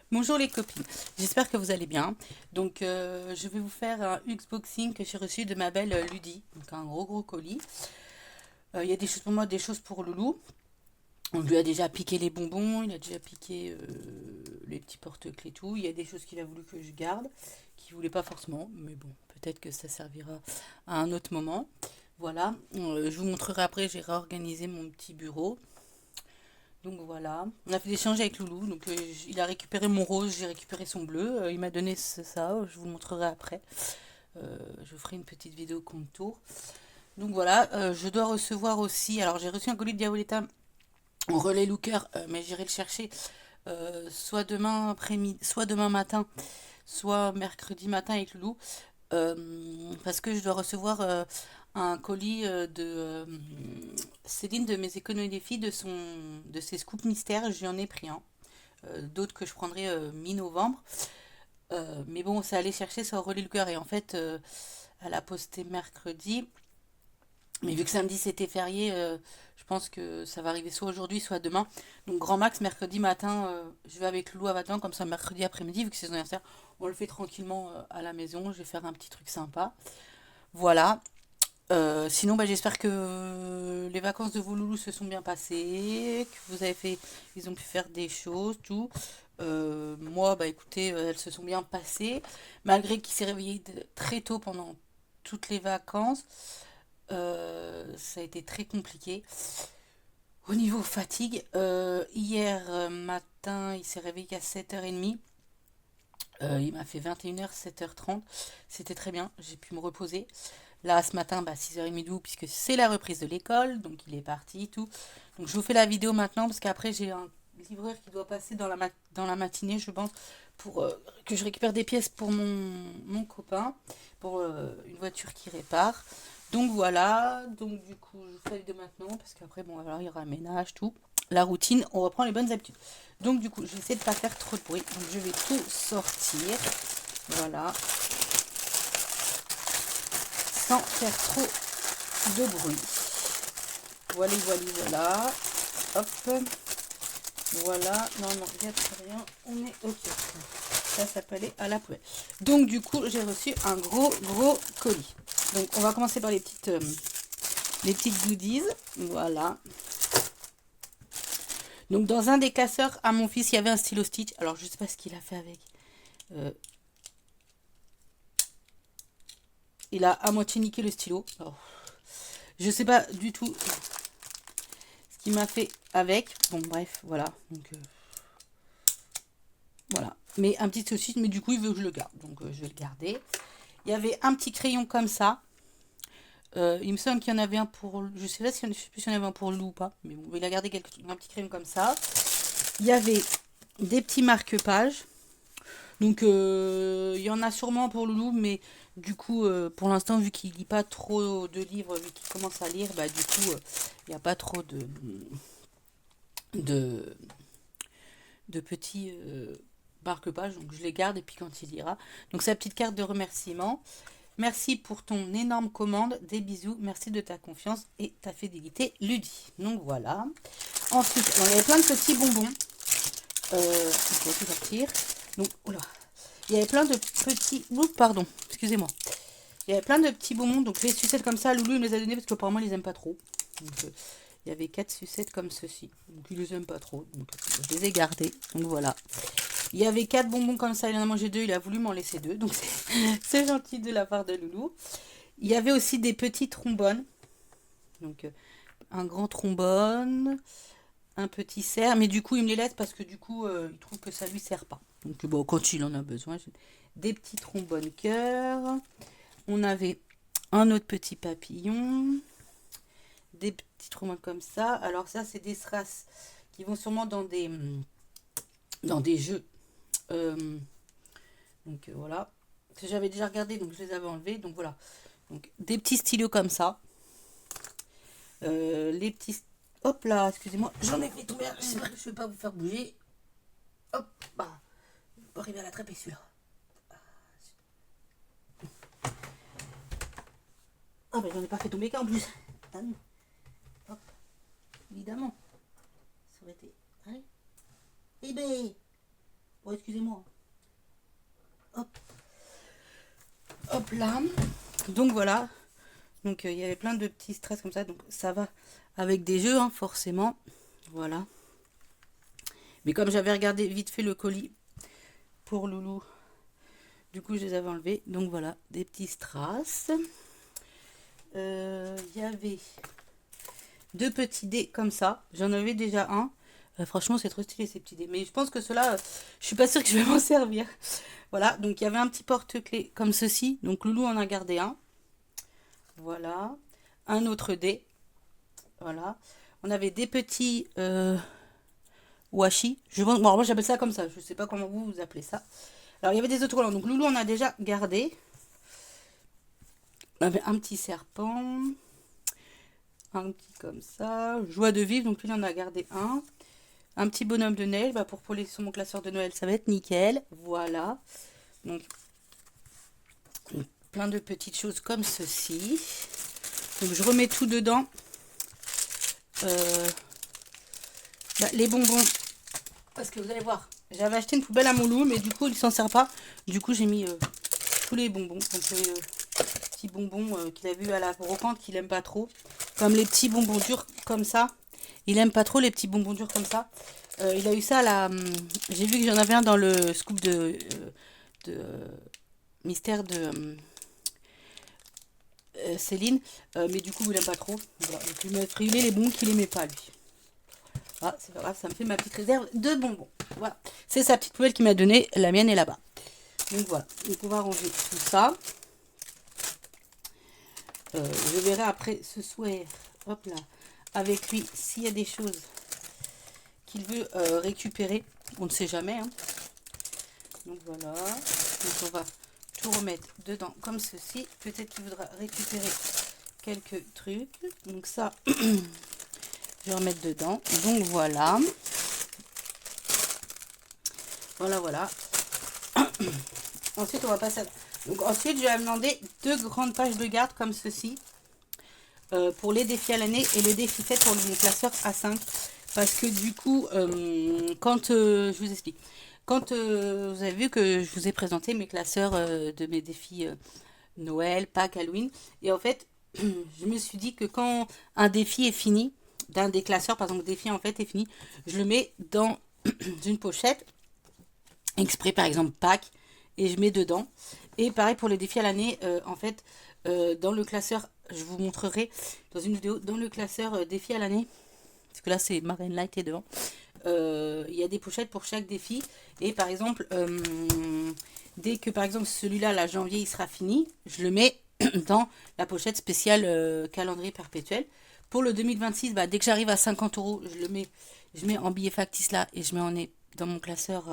Bonjour les copines, j'espère que vous allez bien. Donc je vais vous faire un Xboxing que j'ai reçu de ma belle Ludie, donc un gros colis. Il y a des choses pour moi, des choses pour Loulou. On lui a déjà piqué les bonbons, il a déjà piqué les petits porte-clés, tout. Il y a des choses qu'il a voulu que je garde, qu'il voulait pas forcément, mais bon, peut-être que ça servira à un autre moment. Voilà, je vous montrerai après, j'ai réorganisé mon petit bureau. Donc voilà, on a fait des échanges avec Loulou. Donc il a récupéré mon rose, j'ai récupéré son bleu. Il m'a donné ça, je vous le montrerai après. Je ferai une petite vidéo contour. Donc voilà, je dois recevoir aussi. Alors j'ai reçu un colis de Diaboletta en relais Looker, mais j'irai le chercher soit demain après-midi, soit demain matin, soit mercredi matin avec Loulou. Parce que je dois recevoir un colis de Céline de mes économies des filles de ses scoops mystères. J'en ai pris un. D'autres que je prendrai mi-novembre. Mais bon, c'est aller chercher ça au relais le cœur. Et en fait, elle a posté mercredi. Mais vu que samedi c'était férié, je pense que ça va arriver soit aujourd'hui, soit demain. Donc grand max, mercredi matin, je vais avec Loulou à Vatan, comme ça mercredi après-midi, vu que c'est son anniversaire, on le fait tranquillement à la maison. Je vais faire un petit truc sympa. Voilà. Sinon, bah, j'espère que les vacances de vos loulous se sont bien passées, que vous avez fait, ils ont pu faire des choses, tout. Moi, bah écoutez, elles se sont bien passées, malgré qu'il s'est réveillé très tôt pendant toutes les vacances. Ça a été très compliqué. Au niveau fatigue, hier matin, il s'est réveillé à 7h30. Il m'a fait 21h, 7h30. C'était très bien, j'ai pu me reposer. Là, ce matin, bah, 6h30 d'où, puisque c'est la reprise de l'école, donc il est parti, tout. Donc je vous fais la vidéo maintenant, parce qu'après j'ai un livreur qui doit passer dans la matinée, je pense, pour que je récupère des pièces pour mon copain, pour une voiture qui répare. Donc voilà, donc du coup, je vous fais la vidéo maintenant, parce qu'après, bon, alors, il y aura le ménage, tout. La routine, on reprend les bonnes habitudes. Donc du coup, je vais essayer de ne pas faire trop de bruit. Donc je vais tout sortir, voilà, sans faire trop de bruit. Voilà, voilà, voilà. Hop. Voilà. Non, non, il n'y a plus rien. On est OK. Ça peut aller à la poubelle. Donc, du coup, j'ai reçu un gros colis. Donc, on va commencer par les petites goodies. Voilà. Donc, dans un des classeurs, à mon fils, il y avait un stylo Stitch. Alors, je ne sais pas ce qu'il a fait avec. Euh, il a à moitié niqué le stylo. Alors, je sais pas du tout ce qu'il m'a fait avec. Bon, bref, voilà. Donc, voilà. Mais un petit saucisse, mais du coup, il veut que je le garde. Donc, je vais le garder. Il y avait un petit crayon comme ça. Il me semble qu'il y en avait un pour... Je sais pas si, je sais plus s'il y en avait un pour Lou ou pas. Mais bon, il a gardé un petit crayon comme ça. Il y avait des petits marque-pages. Donc, il y en a sûrement pour Loulou, mais du coup, pour l'instant, vu qu'il lit pas trop de livres, vu qu'il commence à lire, bah, du coup, il n'y a pas trop de, de petits marque-pages. Donc, je les garde et puis quand il lira. Donc, sa petite carte de remerciement. Merci pour ton énorme commande. Des bisous. Merci de ta confiance et ta fidélité, Ludie. Donc, voilà. Ensuite, il y avait plein de petits bonbons. On va tout sortir. Donc, oula. Il y avait plein de petits... Oups, pardon, excusez-moi. Il y avait plein de petits bonbons, donc les sucettes comme ça, Loulou il me les a donnés parce qu'apparemment il les aime pas trop. Donc il y avait 4 sucettes comme ceci. Donc il les aime pas trop. Donc je les ai gardées. Donc voilà. Il y avait 4 bonbons comme ça, il en a mangé 2, il a voulu m'en laisser 2. Donc c'est gentil de la part de Loulou. Il y avait aussi des petits trombones. Donc un grand trombone, un petit cerf, mais du coup il me les laisse parce que du coup il trouve que ça lui sert pas. Donc bon, quand il en a besoin, des petits trombones cœur. On avait un autre petit papillon, des petits trombones comme ça. Alors ça, c'est des strass qui vont sûrement dans des jeux. Euh, donc voilà. J'avais déjà regardé, donc je les avais enlevés. Donc voilà. Donc des petits stylos comme ça. Les petits... Hop là, excusez-moi, j'en ai fait tomber. J'espère que je ne vais pas vous faire bouger. Hop, bah, je vais pas arriver à l'attraper celui-là. Ah ben j'en ai pas fait tomber qu'un en plus. Ah non. Hop, évidemment. Ça aurait été... Allez. Eh ben, Oh, excusez-moi. Hop, hop là. Donc voilà. Donc il y avait plein de petits stress comme ça. Donc ça va avec des jeux, hein, forcément. Voilà. Mais comme j'avais regardé vite fait le colis pour Loulou, du coup je les avais enlevés. Donc voilà, des petits strass. Il y avait deux petits dés comme ça. J'en avais déjà un. Franchement, c'est trop stylé ces petits dés. Mais je pense que ceux-là, je suis pas sûre que je vais m'en servir. Voilà, donc il y avait un petit porte-clés comme ceci. Donc Loulou en a gardé un. Voilà. Un autre dé. Voilà. On avait des petits washi. Bon, moi j'appelle ça comme ça. Je sais pas comment vous appelez ça. Alors il y avait des autocollants. Donc Loulou en a déjà gardé. On avait un petit serpent. Un petit comme ça. Joie de vivre. Donc lui il en a gardé un. Un petit bonhomme de neige. Bah, pour poler sur mon classeur de Noël, ça va être nickel. Voilà. Donc plein de petites choses comme ceci. Donc je remets tout dedans. Les bonbons. Parce que vous allez voir, j'avais acheté une poubelle à mon loup, mais du coup il s'en sert pas. Du coup j'ai mis tous les bonbons. Donc les petits bonbons qu'il a vu à la brocante qu'il aime pas trop. Comme les petits bonbons durs comme ça. Il aime pas trop les petits bonbons durs comme ça. Il a eu ça à la... J'ai vu que j'en avais un dans le scoop de mystère de Céline. Mais du coup il aime pas trop. Voilà. Donc il m'a frilé les bonbons qu'il aimait pas lui. Ah, c'est pas grave, ça me fait ma petite réserve de bonbons. Voilà. C'est sa petite poubelle qui m'a donné. La mienne est là-bas. Donc voilà. Donc on va ranger tout ça. Je verrai après ce soir. Hop là. Avec lui, s'il y a des choses qu'il veut récupérer. On ne sait jamais. Hein. Donc voilà. Donc on va tout remettre dedans comme ceci. Peut-être qu'il voudra récupérer quelques trucs. Donc ça, je vais remettre dedans. Donc voilà. Voilà. Ensuite, on va passer à... Donc ensuite, je vais demander 2 grandes pages de garde comme ceci. Pour les défis à l'année et le défi fait pour mon classeur A5. Parce que du coup, quand je vous explique, quand vous avez vu que je vous ai présenté mes classeurs de mes défis Noël, Pâques, Halloween, et en fait, je me suis dit que quand un défi est fini, d'un des classeurs, par exemple, le défi en fait est fini, je le mets dans une pochette, exprès par exemple Pâques, et je mets dedans. Et pareil pour les défis à l'année, en fait, dans le classeur, je vous montrerai dans une vidéo, dans le classeur défi à l'année, parce que là c'est Marine Light et devant, il y a des pochettes pour chaque défi. Et par exemple, dès que par exemple celui-là, la janvier, il sera fini, je le mets dans la pochette spéciale calendrier perpétuel. Pour le 2026, bah, dès que j'arrive à 50 euros, je mets en billet factice là et je mets dans mon classeur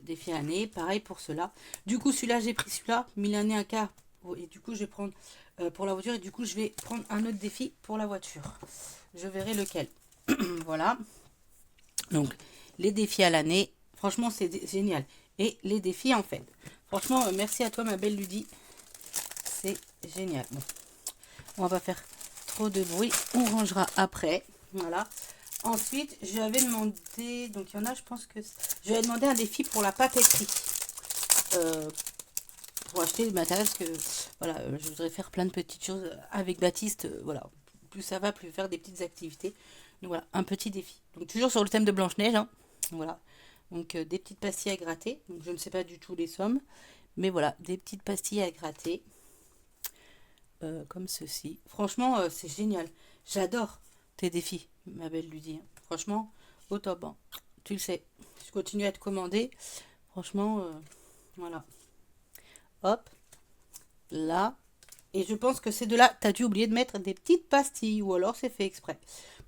défi année. Pareil pour cela. Du coup, celui-là, j'ai pris celui-là, 1000 années un quart. Et du coup, je vais prendre pour la voiture. Et du coup, je vais prendre un autre défi pour la voiture. Je verrai lequel. Voilà. Donc, les défis à l'année. Franchement, c'est génial. Et les défis, en fait. Franchement, merci à toi, ma belle Ludie. C'est génial. Bon. On va pas faire trop de bruit. On rangera après. Voilà. Ensuite, je lui avais demandé, donc il y en a, je pense que... Je lui avais demandé un défi pour la papeterie. Pour acheter le matériel, parce que, voilà, je voudrais faire plein de petites choses avec Baptiste. Voilà, plus ça va, plus faire des petites activités. Donc voilà, un petit défi. Donc toujours sur le thème de Blanche-Neige, hein. Voilà. Donc des petites pastilles à gratter. Donc je ne sais pas du tout les sommes. Mais voilà, des petites pastilles à gratter. Comme ceci. Franchement, c'est génial. J'adore tes défis, ma belle Ludie. Franchement, au top. Hein. Tu le sais. Je continue à te commander. Franchement, voilà. Hop. Là. Et je pense que c'est de là. Tu as dû oublier de mettre des petites pastilles. Ou alors c'est fait exprès.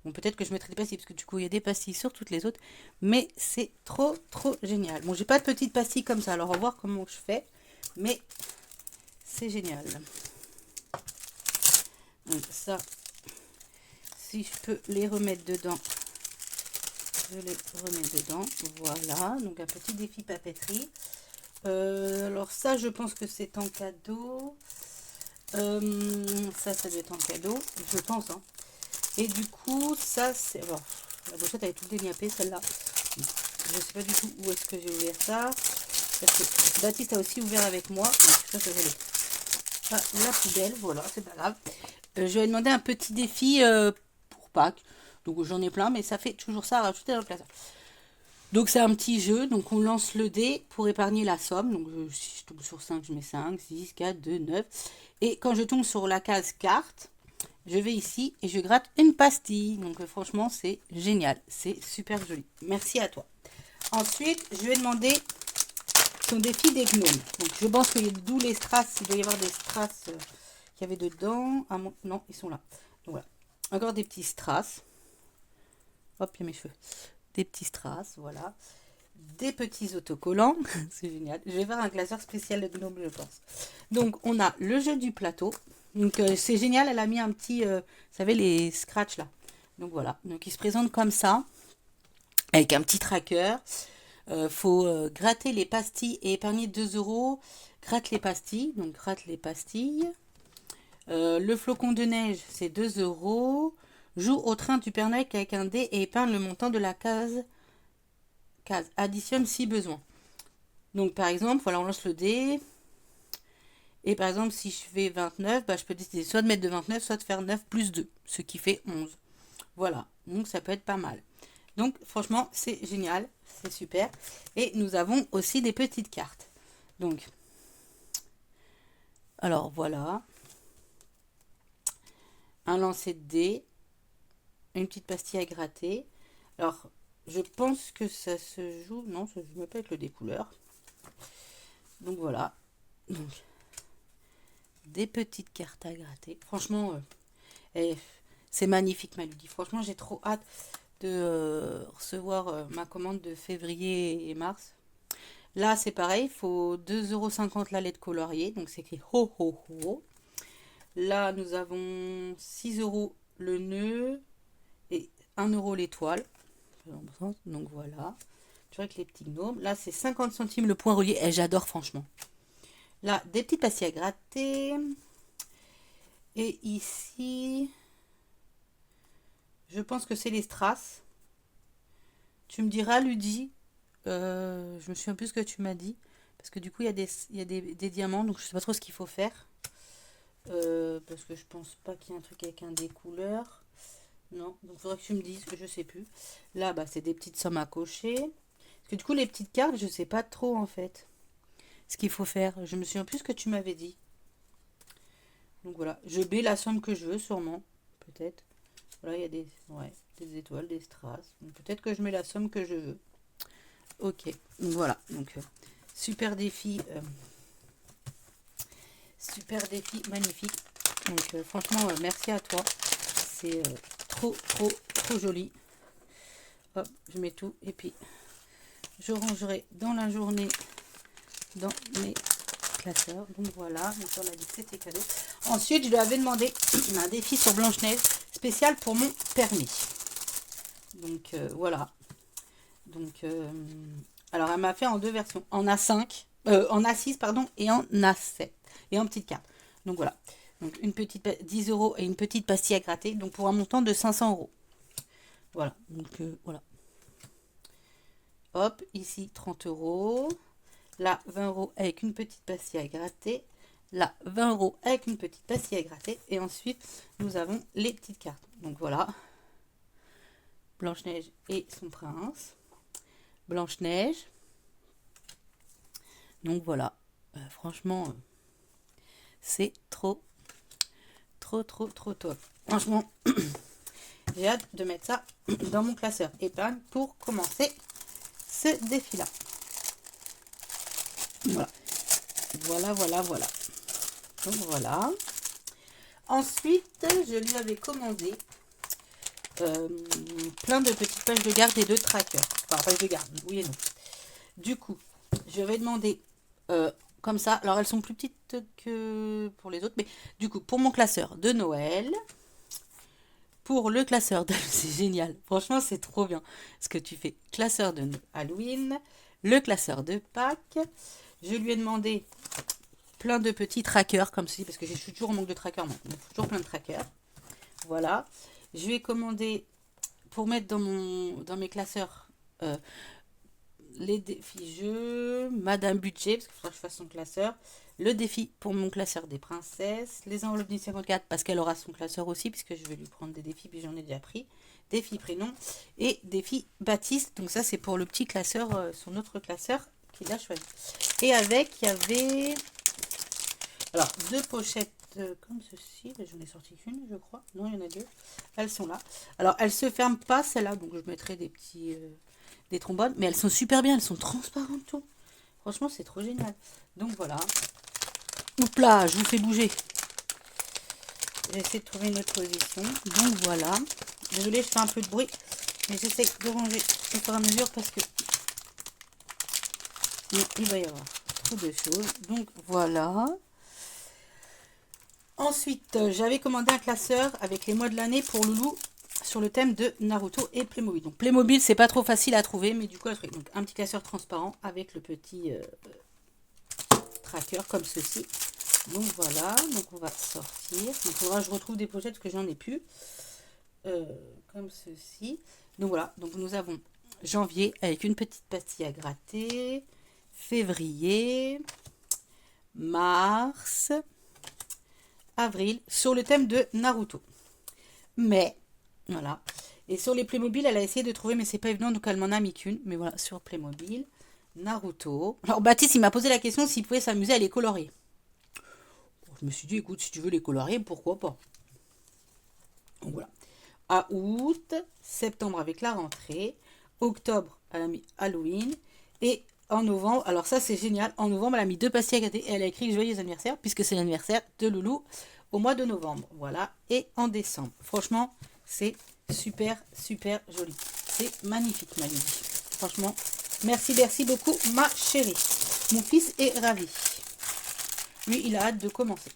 Bon, peut-être que je mettrai des pastilles. Parce que du coup, il y a des pastilles sur toutes les autres. Mais c'est trop, trop génial. Bon, j'ai pas de petites pastilles comme ça. Alors, on va voir comment je fais. Mais c'est génial. Donc ça, si je peux les remettre dedans, je les remets dedans. Voilà, donc un petit défi papeterie. Alors ça, je pense que c'est en cadeau. Ça doit être en cadeau, je pense. Hein. Et du coup, ça, c'est... Alors, la pochette, elle est toute déniapée, celle-là. Je sais pas du tout où est-ce que j'ai ouvert ça. Parce que Baptiste a aussi ouvert avec moi. Donc ça, je vais la poubelle. Voilà, c'est pas grave. Je lui ai demandé un petit défi pour Pâques. Donc j'en ai plein, mais ça fait toujours ça à rajouter dans le classeur. Donc c'est un petit jeu, donc on lance le dé pour épargner la somme. Donc si je tombe sur 5, je mets 5, 6, 4, 2, 9. Et quand je tombe sur la case carte, je vais ici et je gratte une pastille. Donc franchement c'est génial, c'est super joli. Merci à toi. Ensuite, je vais demander son défi des gnomes. Donc je pense que d'où les strass, il doit y avoir des strass qu'il y avait dedans. Ah, non, ils sont là. Donc voilà, encore des petits strass. Hop, il y a mes cheveux. Des petits strass, voilà. Des petits autocollants. C'est génial. Je vais faire un classeur spécial de gnome, je pense. Donc, on a le jeu du plateau. Donc, c'est génial. Elle a mis un petit, vous savez, les scratchs là. Donc, voilà. Donc, il se présente comme ça. Avec un petit tracker. Faut gratter les pastilles et épargner 2 €. Gratte les pastilles. Donc, gratte les pastilles. Le flocon de neige, c'est 2 €. Joue au train du Père Noël avec un dé et épargne le montant de la case. Additionne si besoin. Donc par exemple, voilà, on lance le dé. Et par exemple, si je fais 29, bah, je peux décider soit de mettre de 29, soit de faire 9 plus 2, ce qui fait 11. Voilà, donc ça peut être pas mal. Donc franchement, c'est génial, c'est super. Et nous avons aussi des petites cartes. Donc, alors voilà. Un lancer de dés. Une petite pastille à gratter. Alors, je pense que ça se joue... Non, ça se joue pas avec le découleur. Donc voilà. Donc, des petites cartes à gratter. Franchement, c'est magnifique, Maludi. Franchement, j'ai trop hâte de recevoir ma commande de février et mars. Là, c'est pareil. Il faut 2,50 € la lettre coloriée. Donc, c'est écrit ho ho ho. Là, nous avons 6 € le nœud et 1 € l'étoile. Donc voilà. Tu vois, avec les petits gnomes. Là, c'est 50 centimes le point relié. Et j'adore, franchement. Là, des petites pastilles à gratter. Et ici, je pense que c'est les strass. Tu me diras, Ludie. Je me souviens plus ce que tu m'as dit. Parce que du coup, il y a des diamants. Donc, je sais pas trop ce qu'il faut faire. Parce que je pense pas qu'il y ait un truc avec un des couleurs. Non, donc il faudrait que tu me dises, que je sais plus. Là, bah, c'est des petites sommes à cocher. Parce que du coup, les petites cartes, je sais pas trop en fait ce qu'il faut faire. Je me souviens plus ce que tu m'avais dit. Donc voilà, je mets la somme que je veux, sûrement. Peut-être. Voilà, il y a des étoiles, des strass. Peut-être que je mets la somme que je veux. Ok, donc voilà. Donc, super défi. Super défi, magnifique. Donc franchement, merci à toi. C'est trop, trop, trop joli. Hop, je mets tout. Et puis, je rangerai dans la journée dans mes classeurs. Donc voilà, donc on a dit que c'était cadeau. Ensuite, je lui avais demandé un défi sur Blanche-Neige spécial pour mon permis. Donc voilà. Donc, alors elle m'a fait en deux versions, en A5, en A6 pardon, et en A7, et en petite carte. Donc voilà. Donc une petite 10 € et une petite pastille à gratter, donc pour un montant de 500 €. Voilà. Donc voilà. Hop, ici 30 €. Là, 20 € avec une petite pastille à gratter. Là, 20 € avec une petite pastille à gratter. Et ensuite, nous avons les petites cartes. Donc voilà. Blanche-Neige et son prince. Blanche-Neige. Donc voilà. Franchement, c'est trop, trop, trop, trop top. Franchement, j'ai hâte de mettre ça dans mon classeur épargne pour commencer ce défi-là. Voilà. Voilà, voilà, voilà. Donc voilà. Ensuite, je lui avais commandé plein de petites pages de garde et de tracker. Enfin, pages de garde, oui et non. Du coup, je vais demander comme ça. Alors, elles sont plus petites que pour les autres. Mais du coup, pour mon classeur de Noël, pour le classeur de... C'est génial. Franchement, c'est trop bien ce que tu fais. Classeur de Halloween, le classeur de Pâques. Je lui ai demandé plein de petits trackers comme ceci, parce que je suis toujours en manque de trackers. Donc, toujours plein de trackers. Voilà. Je lui ai commandé pour mettre dans mes classeurs euh, les défis jeux, Madame Budget, parce qu'il faudra que je fasse son classeur, le défi pour mon classeur des princesses, les enveloppes du 54 parce qu'elle aura son classeur aussi, puisque je vais lui prendre des défis, puis j'en ai déjà pris, défi prénom, et défi Baptiste, donc ça c'est pour le petit classeur, son autre classeur qu'il a choisi. Et avec, il y avait, alors, deux pochettes comme ceci, j'en ai sorti qu'une je crois, non il y en a deux, elles sont là. Alors elles se ferment pas celles-là, donc je mettrai des petits... des trombones, mais elles sont super bien, elles sont transparentes tout. Franchement, c'est trop génial. Donc voilà. Oups là, je vous fais bouger. J'essaie de trouver une autre position. Donc voilà. Désolée, je fais un peu de bruit, mais j'essaie de ranger au fur et à mesure parce que sinon, il va y avoir trop de choses. Donc voilà. Ensuite, j'avais commandé un classeur avec les mois de l'année pour Loulou sur le thème de Naruto et Playmobil. Donc Playmobil, c'est pas trop facile à trouver, mais du coup, donc, un petit classeur transparent avec le petit tracker comme ceci. Donc voilà, donc on va sortir. Donc il faudra que je retrouve des pochettes parce que j'en ai plus. Comme ceci. Donc voilà, donc nous avons janvier avec une petite pastille à gratter, février, mars, avril, sur le thème de Naruto. Mais, voilà. Et sur les Playmobil, elle a essayé de trouver, mais c'est pas évident, donc elle m'en a mis qu'une. Mais voilà, sur Playmobil, Naruto. Alors Baptiste, il m'a posé la question s'il pouvait s'amuser à les colorier. Bon, je me suis dit, écoute, si tu veux les colorier, pourquoi pas. Donc voilà. À août, septembre avec la rentrée, octobre, elle a mis Halloween, et en novembre, alors ça c'est génial, en novembre, elle a mis deux pastilles à gâter, et elle a écrit joyeux anniversaire, puisque c'est l'anniversaire de Loulou au mois de novembre. Voilà, et en décembre. Franchement, c'est super, super joli. C'est magnifique, ma Lydie. Franchement, merci beaucoup, ma chérie. Mon fils est ravi. Lui, il a hâte de commencer.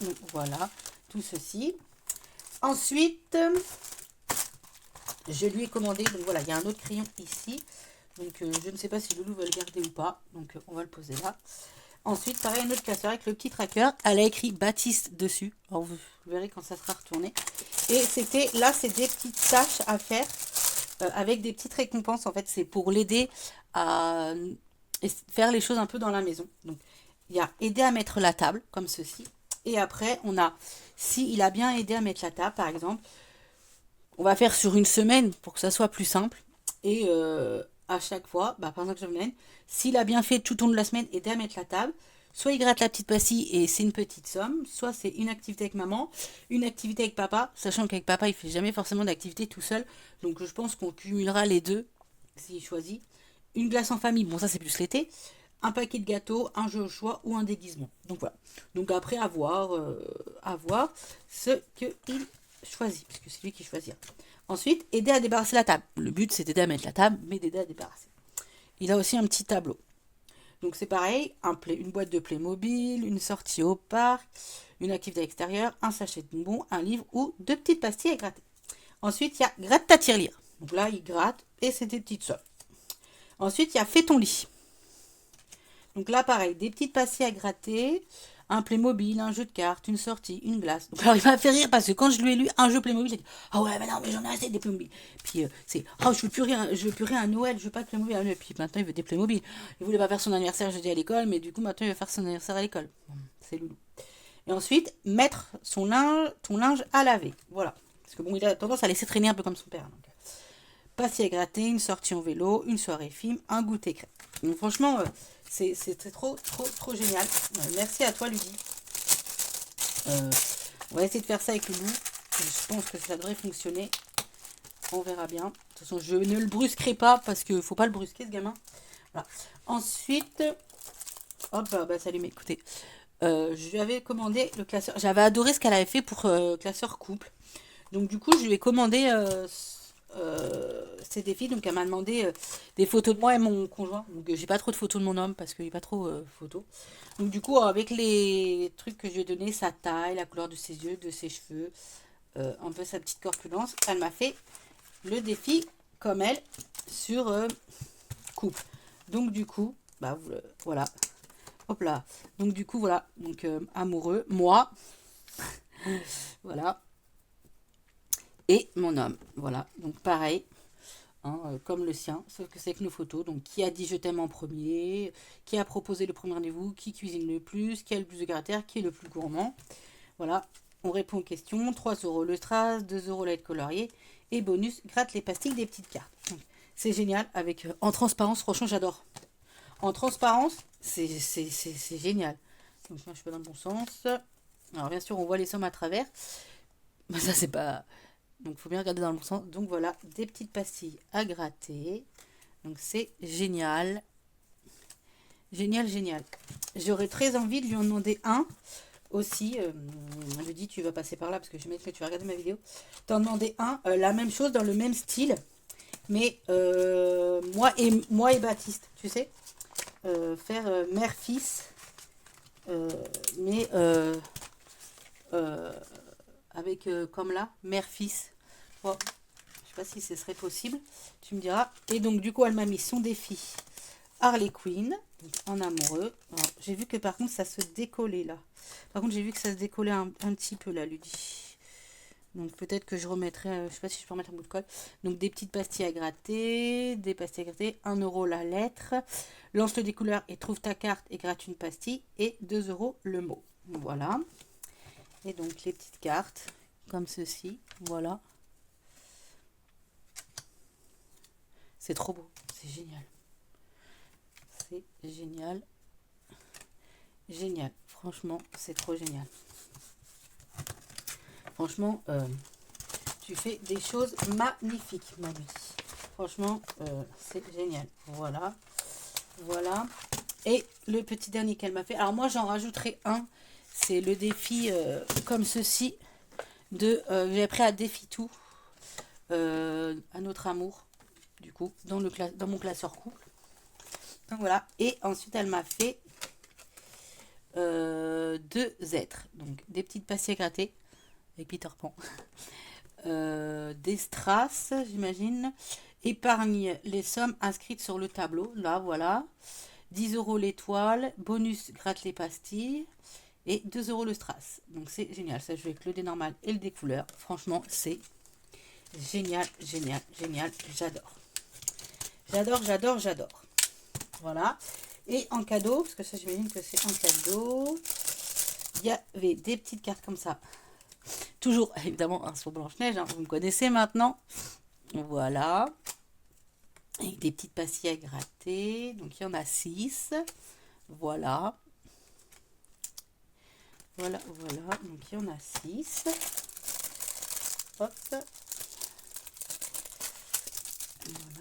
Donc voilà, tout ceci. Ensuite, je lui ai commandé, donc voilà, il y a un autre crayon ici. Donc je ne sais pas si Loulou va le garder ou pas. Donc on va le poser là. Ensuite, pareil, un autre classeur avec le petit tracker. Elle a écrit Baptiste dessus. Alors vous verrez quand ça sera retourné. Et c'était, là, c'est des petites tâches à faire avec des petites récompenses. En fait, c'est pour l'aider à faire les choses un peu dans la maison. Donc, il y a aider à mettre la table, comme ceci. Et après, on a, si il a bien aidé à mettre la table, par exemple, on va faire sur une semaine pour que ça soit plus simple. Et à chaque fois, bah, par exemple, s'il a bien fait tout au long de la semaine, aider à mettre la table, soit il gratte la petite pastille et c'est une petite somme, soit c'est une activité avec maman, une activité avec papa, sachant qu'avec papa, il fait jamais forcément d'activité tout seul. Donc je pense qu'on cumulera les deux, s'il choisit. Une glace en famille, bon ça c'est plus l'été. Un paquet de gâteaux, un jeu au choix ou un déguisement. Donc voilà. Donc après, à voir ce qu'il choisit, puisque c'est lui qui choisira. Ensuite, aider à débarrasser la table. Le but, c'est d'aider à mettre la table, mais d'aider à débarrasser. Il a aussi un petit tableau. Donc c'est pareil, une boîte de Playmobil, une sortie au parc, une activité extérieure, un sachet de bonbons, un livre ou deux petites pastilles à gratter. Ensuite, il y a gratte ta tirelire. Donc là, il gratte et c'est des petites sommes. Ensuite, il y a fais ton lit. Donc là, pareil, des petites pastilles à gratter, un Playmobil, un jeu de cartes, une sortie, une glace. Donc alors il m'a fait rire parce que quand je lui ai lu un jeu Playmobil, j'ai dit ah ouais mais non mais j'en ai assez des Playmobil. Puis c'est oh je veux plus rien à Noël, je veux pas de Playmobil à Noël. Puis maintenant il veut des Playmobil. Il voulait pas faire son anniversaire jeudi à l'école, mais du coup maintenant il va faire son anniversaire à l'école. Bon, c'est loulou. Et ensuite mettre ton linge à laver. Voilà. Parce que bon il a tendance à laisser traîner un peu comme son père. Donc. Pastilles à gratter, une sortie en vélo, une soirée film, un goûter crème. Donc franchement, c'est trop génial. Merci à toi, Ludie. On va essayer de faire ça avec Loulou. Je pense que ça devrait fonctionner. On verra bien. De toute façon, je ne le brusquerai pas parce qu'il ne faut pas le brusquer, ce gamin. Voilà. Ensuite, hop, bah salut, mais écoutez. Je lui avais commandé le classeur. J'avais adoré ce qu'elle avait fait pour classeur couple. Donc du coup, je lui ai commandé ces défis. Donc elle m'a demandé des photos de moi et mon conjoint. Donc j'ai pas trop de photos de mon homme parce qu'il n'est pas trop photo. Donc du coup, avec les trucs que je lui ai donné, sa taille, la couleur de ses yeux, de ses cheveux, un peu sa petite corpulence, elle m'a fait le défi comme elle sur couple. Donc du coup, bah voilà. Hop là. Donc du coup, voilà. Donc amoureux, moi. Voilà. Et mon homme. Voilà. Donc pareil. hein, comme le sien, sauf que c'est avec nos photos. Donc, qui a dit je t'aime en premier, qui a proposé le premier rendez-vous, qui cuisine le plus, qui a le plus de caractère, qui est le plus gourmand. Voilà, on répond aux questions. 3 euros le strass, 2 euros l'aide colorier. Et bonus, gratte les pastilles des petites cartes. C'est génial, avec en transparence, franchement, j'adore. En transparence, c'est génial. Donc, je ne suis pas dans le bon sens. Alors, bien sûr, on voit les sommes à travers. Mais ça, c'est pas... Donc, il faut bien regarder dans le bon sens. Donc, voilà, des petites pastilles à gratter. Donc, c'est génial. Génial, génial. J'aurais très envie de lui en demander un aussi. Je lui dis, tu vas passer par là parce que je vais mettre que tu vas regarder ma vidéo. T'en demander un, la même chose dans le même style. Mais moi et Baptiste, tu sais. Faire mère-fils. Mais avec comme là, mère-fils. Bon, je sais pas si ce serait possible. Tu me diras. Et donc, du coup, elle m'a mis son défi Harley Quinn, en amoureux. J'ai vu que par contre, ça se décollait là. Par contre, j'ai vu que ça se décollait un petit peu là, Ludie. Donc, peut-être que je remettrai, je sais pas si je peux remettre un bout de colle. Donc, des petites pastilles à gratter, des pastilles à gratter, 1 euro la lettre. Lance-le des couleurs et trouve ta carte et gratte une pastille. Et 2 euros le mot. Voilà. Et donc, les petites cartes, comme ceci. Voilà. C'est trop beau. C'est génial. C'est génial. Génial. Franchement, c'est trop génial. Franchement, tu fais des choses magnifiques, ma vie. Franchement, c'est génial. Voilà. Voilà. Et le petit dernier qu'elle m'a fait. Alors moi, j'en rajouterai un. C'est le défi comme ceci. J'ai appris à défi tout. À notre amour. Du coup, dans mon classeur couple. Donc voilà. Et ensuite, elle m'a fait 2 êtres. Donc des petites pastilles grattées. Avec Peter Pan. Des strass, j'imagine. Épargne les sommes inscrites sur le tableau. Là, voilà. 10 euros l'étoile. Bonus, gratte les pastilles. Et 2 euros le strass. Donc, c'est génial. Ça joue avec le dé normal et le dé couleur. Franchement, c'est génial, génial, génial. J'adore. J'adore, j'adore, j'adore. Voilà. Et en cadeau, parce que ça, j'imagine que c'est en cadeau, il y avait des petites cartes comme ça. Toujours, évidemment, sur Blanche-Neige, hein, vous me connaissez maintenant. Voilà. Avec des petites pastilles à gratter. Donc, il y en a 6. Voilà. Voilà, voilà. Donc, il y en a 6. Hop.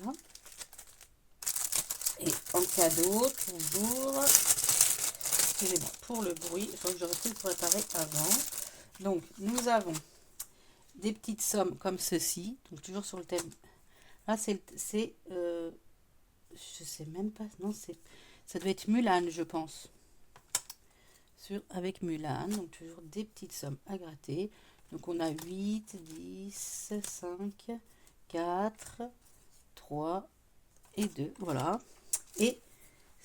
Voilà. Et en cadeau, toujours... Excusez-moi pour le bruit. Je crois que j'aurais pu le préparer avant. Donc, nous avons des petites sommes comme ceci. Donc, toujours sur le thème. Là, je sais même pas. Non, ça doit être Mulan, je pense. Avec Mulan. Donc, toujours des petites sommes à gratter. Donc, on a 8, 10, 5, 4, 3 et 2. Voilà. Et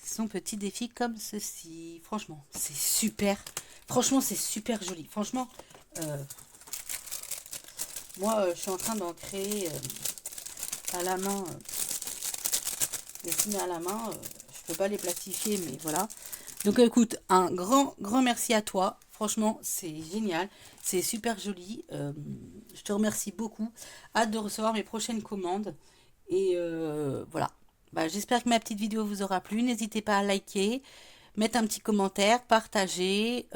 son petit défi comme ceci. Franchement, c'est super. Franchement, c'est super joli. Franchement, moi, je suis en train d'en créer à la main. Dessiner à la main. Je peux pas les plastifier, mais voilà. Donc, écoute, un grand, grand merci à toi. Franchement, c'est génial. C'est super joli. Je te remercie beaucoup. Hâte de recevoir mes prochaines commandes. Et voilà. Bah, j'espère que ma petite vidéo vous aura plu. N'hésitez pas à liker, mettre un petit commentaire, partager.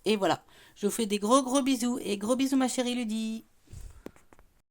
Et voilà. Je vous fais des gros gros bisous. Et gros bisous ma chérie Ludie.